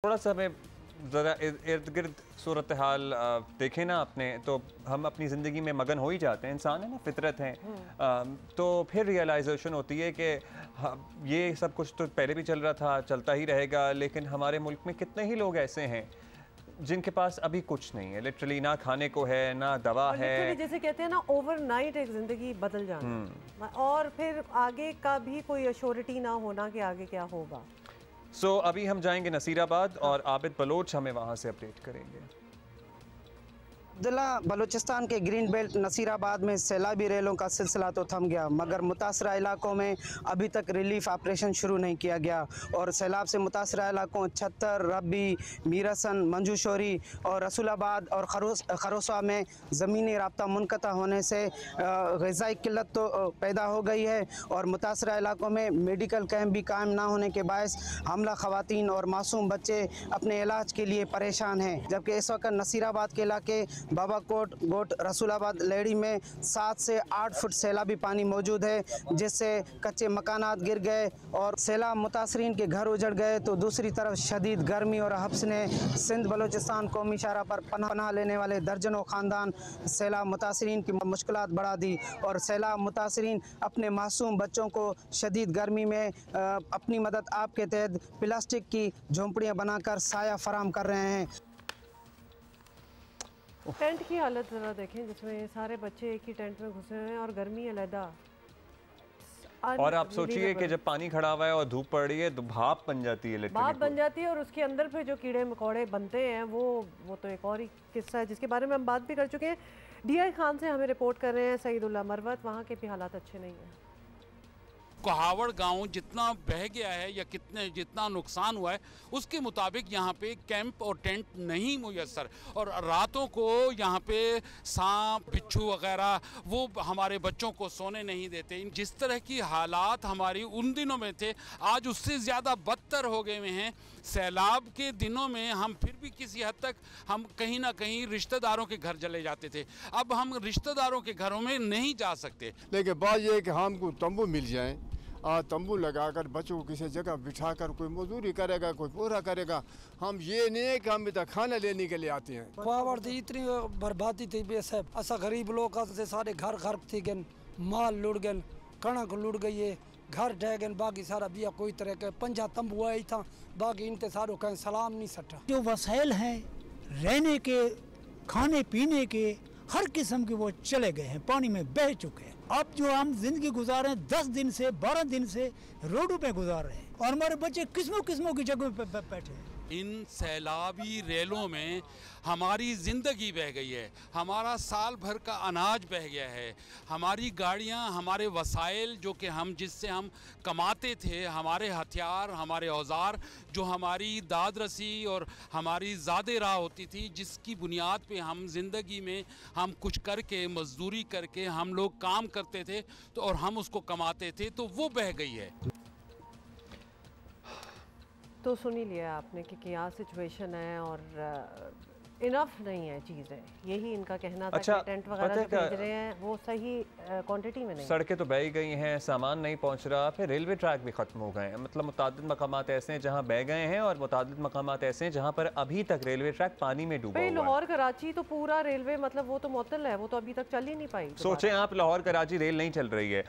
थोड़ा सा हमें ज़रा इर्द गिर्द सूरत हाल देखें ना अपने, तो हम अपनी ज़िंदगी में मगन हो ही जाते हैं, इंसान है ना, फितरत है। तो फिर रियलाइजेशन होती है कि ये सब कुछ तो पहले भी चल रहा था, चलता ही रहेगा, लेकिन हमारे मुल्क में कितने ही लोग ऐसे हैं जिनके पास अभी कुछ नहीं है, लिटरली ना खाने को है, ना दवा है। जैसे कहते हैं ना, ओवरनाइट एक जिंदगी बदल जाना और फिर आगे का भी कोई अश्योरिटी ना होना कि आगे क्या होगा। अभी हम जाएंगे नसीराबाद और आबिद बलोच हमें वहाँ से अपडेट करेंगे। जिला बलूचिस्तान के ग्रीन बेल्ट नसीराबाद में सैलाबी रेलों का सिलसिला तो थम गया, मगर मुतासरा इलाकों में अभी तक रिलीफ ऑपरेशन शुरू नहीं किया गया और सैलाब से मुतासरा इलाकों छत्तर, रब्बी, मीरसन, मंजूशोरी और रसूलाबाद और खरोसा में ज़मीनी राब्ता मुनक़ता होने से ग़िज़ाई किल्लत तो पैदा हो गई है और मुतासरा इलाकों में मेडिकल कैंप भी कायम ना होने के बायस हमला ख़वातीन और मासूम बच्चे अपने इलाज के लिए परेशान हैं। जबकि इस वक्त नसीराबाद के इलाके बाबाकोट, गोट, रसूलाबाद, लेडी में 7 से 8 फुट सैलाबी पानी मौजूद है, जिससे कच्चे मकानात गिर गए और सैलाब मुतासरीन के घर उजड़ गए। तो दूसरी तरफ शदीद गर्मी और हब्स ने सिंध बलूचिस्तान कौमी शाहरा पर पनाह लेने वाले दर्जनों ख़ानदान सैलाब मुतासरीन की मुश्किलात बढ़ा दी और सैलाब मुतासरीन अपने मासूम बच्चों को शदीद गर्मी में अपनी मदद आप के तहत प्लास्टिक की झोंपड़ियाँ बनाकर साया फराम कर रहे हैं। टेंट की हालत ज़रा देखें, जिसमें सारे बच्चे एक ही टेंट में घुसे हुए हैं और गर्मी अलहदा। और आप सोचिए कि जब पानी खड़ा हुआ है और धूप पड़ रही है तो भाप बन जाती है, भाप बन जाती है और उसके अंदर फिर जो कीड़े मकोड़े बनते हैं वो तो एक और ही किस्सा है, जिसके बारे में हम बात भी कर चुके हैं। DI खान से हमें रिपोर्ट कर रहे हैं सईदुल्लाह मरवत, वहाँ के भी हालात अच्छे नहीं हैं। कोहावड़ गांव जितना बह गया है या जितना नुकसान हुआ है उसके मुताबिक यहाँ पे कैंप और टेंट नहीं मुयस्सर और रातों को यहाँ पे सांप बिच्छू वगैरह वो हमारे बच्चों को सोने नहीं देते। जिस तरह की हालात हमारी उन दिनों में थे आज उससे ज़्यादा बदतर हो गए हुए हैं। सैलाब के दिनों में हम फिर भी किसी हद तक हम कहीं ना कहीं रिश्तेदारों के घर चले जाते थे, अब हम रिश्तेदारों के घरों में नहीं जा सकते। लेकिन बात यह है कि हमको तंबू मिल जाए, तंबू लगाकर बच्चों को किसी जगह बिठाकर कोई मजदूरी करेगा, कोई पूरा करेगा। हम ये नहीं है कि हम इधर खाना लेने के लिए आते हैं। कोहावड़ थी इतनी बर्बादी थी बेसब, असा गरीब लोग से सारे घर खर्ब थी गए, माल लुट गए, कणक लुट गई है, घर ढह गए, बाकी सारा बिया कोई तरह के 50 तंबू आई था, बाकी इनके सारों का सलाम नहीं सटा। जो वसाइल हैं रहने के, खाने पीने के, हर किस्म के वो चले गए हैं, पानी में बह चुके हैं। अब जो हम जिंदगी गुजार रहे हैं 10 दिन से 12 दिन से रोडों पे गुजार रहे हैं और हमारे बच्चे किस्मों किस्मों की जगह पे बैठे हैं। इन सैलाबी रेलों में हमारी ज़िंदगी बह गई है, हमारा साल भर का अनाज बह गया है, हमारी गाड़ियां, हमारे वसाइल जो कि हम जिससे हम कमाते थे, हमारे हथियार, हमारे औजार, जो हमारी दाद रसी और हमारी ज़्यादा राह होती थी, जिसकी बुनियाद पे हम ज़िंदगी में हम कुछ करके मजदूरी करके हम लोग काम करते थे तो और हम उसको कमाते थे, तो वो बह गई है। तो सुन ही लिया आपने कि क्या सिचुएशन है और इनफ नहीं है चीज़ें, यही इनका कहना था। अच्छा, कि टेंट वगैरह जो भेज रहे हैं वो सही क्वांटिटी में नहीं। सड़कें तो बह गई हैं, सामान नहीं पहुंच रहा, फिर रेलवे ट्रैक भी ख़त्म हो गए हैं। मतलब मुतादिद मकामात ऐसे हैं जहां बह गए हैं और मुतादिद मकामात ऐसे हैं जहां पर अभी तक रेलवे ट्रैक पानी में डूबा हुआ है। लाहौर कराची तो पूरा रेलवे मतलब वो तो मुअत्तल है, वो तो अभी तक चल ही नहीं पाई। सोचें आप, लाहौर कराची रेल नहीं चल रही है,